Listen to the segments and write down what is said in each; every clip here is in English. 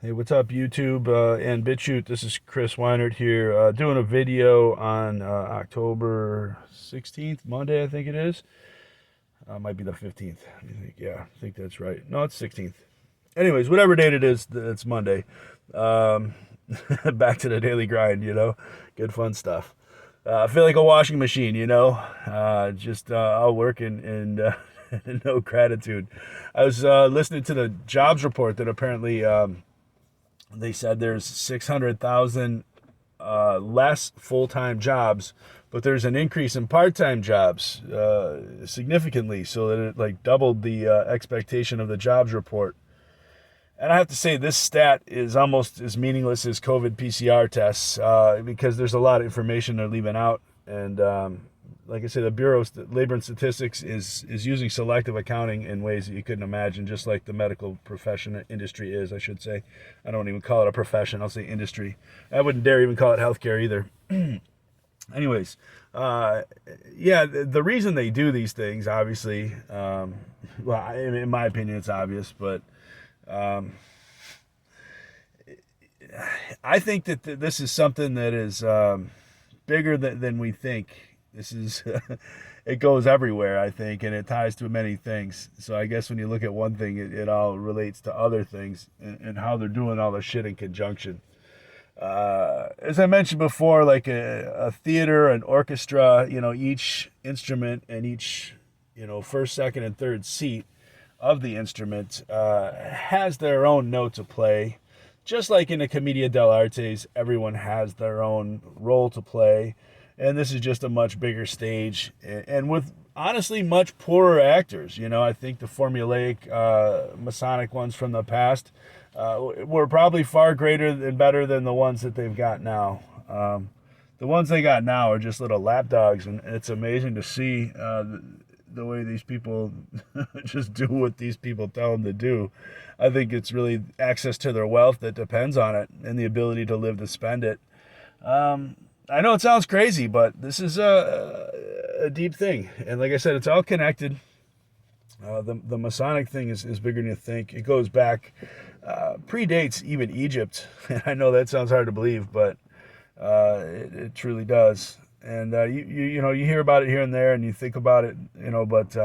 Hey, what's up, YouTube and BitChute? This is Chris Weinert here, doing a video on October 16th, Monday, I think it is. Might be the 15th. I think that's right. No, it's 16th. Anyways, whatever date it is, it's Monday. Um, Back to the daily grind, Good fun stuff. I feel like a washing machine, just all work and no gratitude. I was listening to the jobs report that apparently. They said there's 600,000 less full-time jobs, but there's an increase in part-time jobs significantly, so that it like doubled the expectation of the jobs report. And I have to say, this stat is almost as meaningless as COVID PCR tests because there's a lot of information they're leaving out. And like I said, the Bureau of Labor and Statistics is using selective accounting in ways that you couldn't imagine, just like the medical profession industry is, I should say. I don't even call it a profession. I'll say industry. I wouldn't dare even call it healthcare either. Anyways, the reason they do these things, obviously, well, in my opinion, it's obvious, but I think that this is something that is bigger than we think. This is, it goes everywhere, I think, and it ties to many things. So I guess when you look at one thing, it all relates to other things and how they're doing all the shit in conjunction. As I mentioned before, like a theater, an orchestra, each instrument and each, first, second, and third seat of the instrument has their own note to play. Just like in the Commedia dell'arte, everyone has their own role to play. And this is just a much bigger stage, and with honestly much poorer actors. I think the formulaic Masonic ones from the past were probably far greater and better than the ones that they've got now. The ones they got now are just little lapdogs, and it's amazing to see the way these people just do what these people tell them to do. I think it's really access to their wealth that depends on it, and the ability to live to spend it. I know it sounds crazy, but this is a deep thing. And like I said, it's all connected. The Masonic thing is bigger than you think. It goes back, predates even Egypt. And I know that sounds hard to believe, but it truly does. And you hear about it here and there, and you think about it, but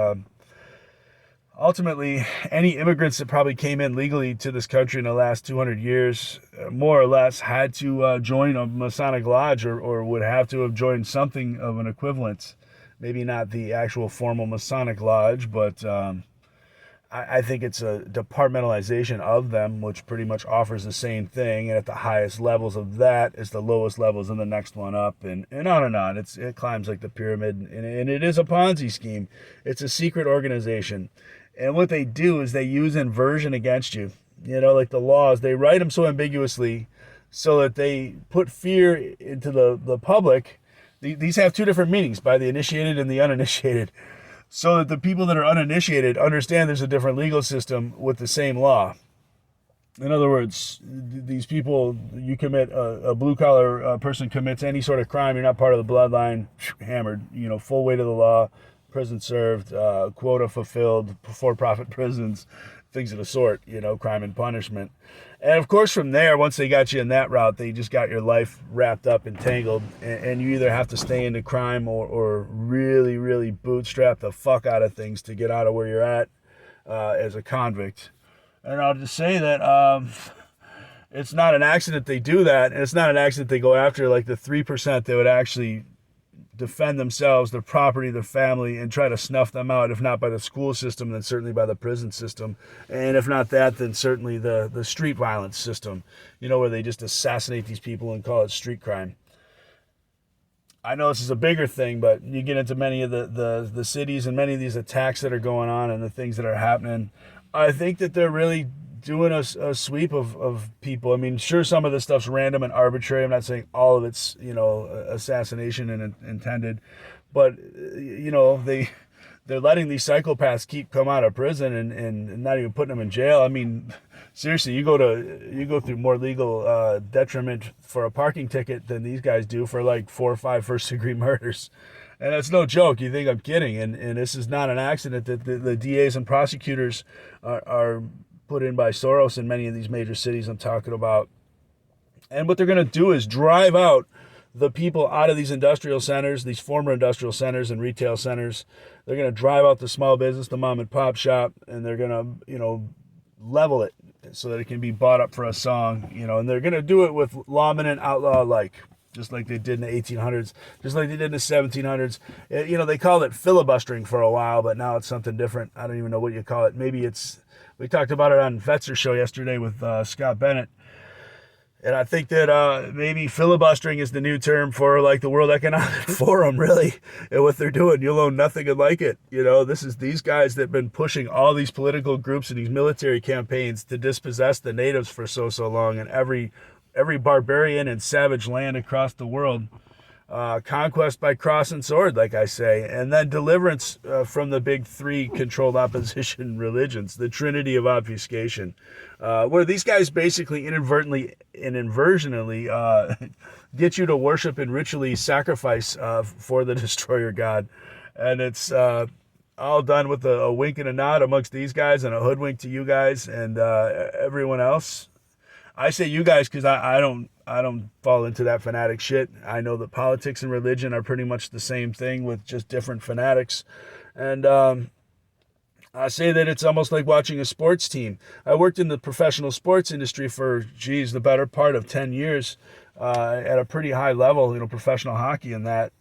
ultimately, any immigrants that probably came in legally to this country in the last 200 years, more or less, had to join a Masonic lodge or would have to have joined something of an equivalent. Maybe not the actual formal Masonic lodge, but I think it's a departmentalization of them, which pretty much offers the same thing. And at the highest levels of that is the lowest levels in the next one up, and on and on. It climbs like the pyramid, and it is a Ponzi scheme. It's a secret organization. And what they do is they use inversion against you. Like the laws, they write them so ambiguously so that they put fear into the public. These have two different meanings, by the initiated and the uninitiated, so that the people that are uninitiated understand there's a different legal system with the same law. In other words, these people, you commit, a blue-collar person commits any sort of crime, you're not part of the bloodline, hammered, full weight of the law, prison served, quota fulfilled, for-profit prisons, things of the sort, crime and punishment. And of course, from there, once they got you in that route, they just got your life wrapped up and tangled, and you either have to stay into crime or really, really bootstrap the fuck out of things to get out of where you're at as a convict. And I'll just say that it's not an accident they do that, and it's not an accident they go after like the 3% that would actually defend themselves, their property, their family, and try to snuff them out, if not by the school system, then certainly by the prison system. And if not that, then certainly the street violence system, where they just assassinate these people and call it street crime. I know this is a bigger thing, but you get into many of the cities and many of these attacks that are going on and the things that are happening. I think that they're really doing a sweep of people. I mean, sure, some of this stuff's random and arbitrary. I'm not saying all of it's, assassination and intended, but, they're letting these psychopaths keep come out of prison and not even putting them in jail. I mean, seriously, you go through more legal detriment for a parking ticket than these guys do for like 4 or 5 first-degree murders. And that's no joke. You think I'm kidding. And this is not an accident that the DAs and prosecutors are put in by Soros in many of these major cities I'm talking about. And what they're going to do is drive out the people out of these industrial centers, these former industrial centers and retail centers. They're going to drive out the small business, the mom and pop shop, and they're going to, level it so that it can be bought up for a song, and they're going to do it with lawman and outlaw alike, just like they did in the 1800s, just like they did in the 1700s. They called it filibustering for a while, but now it's something different. I don't even know what you call it. Maybe we talked about it on Fetzer's show yesterday with Scott Bennett. And I think that maybe filibustering is the new term for like the World Economic Forum, really, and what they're doing. You'll own nothing like it. This is these guys that have been pushing all these political groups and these military campaigns to dispossess the natives for so long, and every barbarian and savage land across the world. Conquest by cross and sword, like I say, and then deliverance from the big three controlled opposition religions, the trinity of obfuscation, where these guys basically inadvertently and inversionally get you to worship and ritually sacrifice for the destroyer god. And it's all done with a wink and a nod amongst these guys and a hoodwink to you guys and everyone else. I say you guys because I don't fall into that fanatic shit. I know that politics and religion are pretty much the same thing with just different fanatics. And I say that it's almost like watching a sports team. I worked in the professional sports industry for, the better part of 10 years at a pretty high level, professional hockey and that,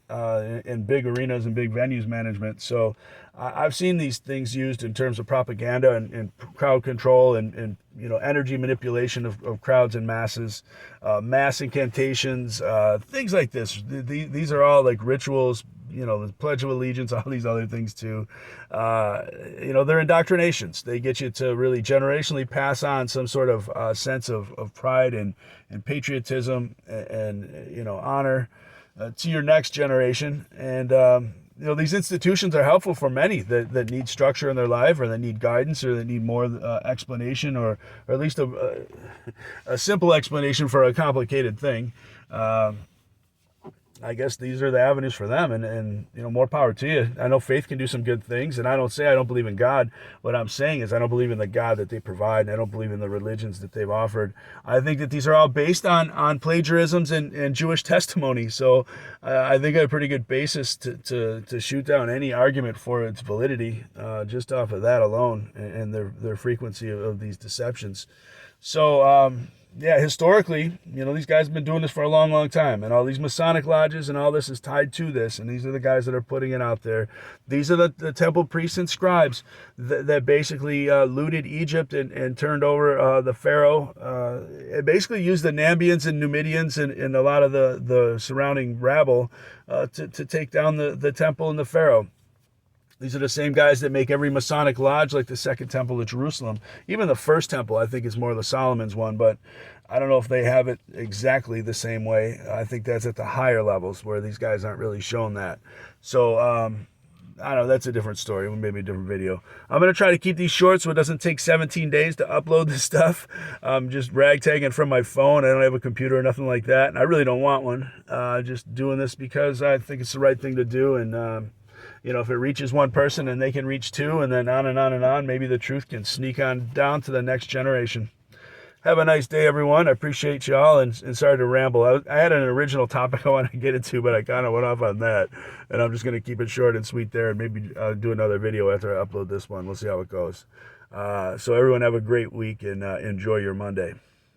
in big arenas and big venues management. So I've seen these things used in terms of propaganda and crowd control and energy manipulation of crowds and masses, mass incantations, things like this. These are all like rituals, the Pledge of Allegiance, all these other things too. They're indoctrinations. They get you to really generationally pass on some sort of sense of pride and patriotism and honor to your next generation. And these institutions are helpful for many that need structure in their life, or that need guidance, or that need more explanation, or at least a simple explanation for a complicated thing. I guess these are the avenues for them, and more power to you. I know faith can do some good things, and I don't say I don't believe in God. What I'm saying is I don't believe in the God that they provide, and I don't believe in the religions that they've offered. I think that these are all based on plagiarisms and Jewish testimony, so I think I have a pretty good basis to shoot down any argument for its validity just off of that alone, and their frequency of these deceptions. So, historically, these guys have been doing this for a long, long time, and all these Masonic lodges and all this is tied to this, and these are the guys that are putting it out there. These are the temple priests and scribes that basically looted Egypt and turned over the pharaoh. It basically used the Nambians and Numidians and a lot of the surrounding rabble to take down the temple and the pharaoh. These are the same guys that make every Masonic lodge like the Second Temple of Jerusalem. Even the First Temple, I think, is more the Solomon's one, but I don't know if they have it exactly the same way. I think that's at the higher levels where these guys aren't really shown that. So, I don't know, that's a different story, maybe a different video. I'm going to try to keep these short so it doesn't take 17 days to upload this stuff. I'm just ragtagging from my phone. I don't have a computer or nothing like that, and I really don't want one. Just doing this because I think it's the right thing to do, and if it reaches one person and they can reach two, and then on and on and on, maybe the truth can sneak on down to the next generation. Have a nice day, everyone. I appreciate y'all, and sorry to ramble. I had an original topic I wanted to get into, but I kind of went off on that, and I'm just going to keep it short and sweet there, and maybe do another video after I upload this one. We'll see how it goes. So everyone have a great week, and enjoy your Monday.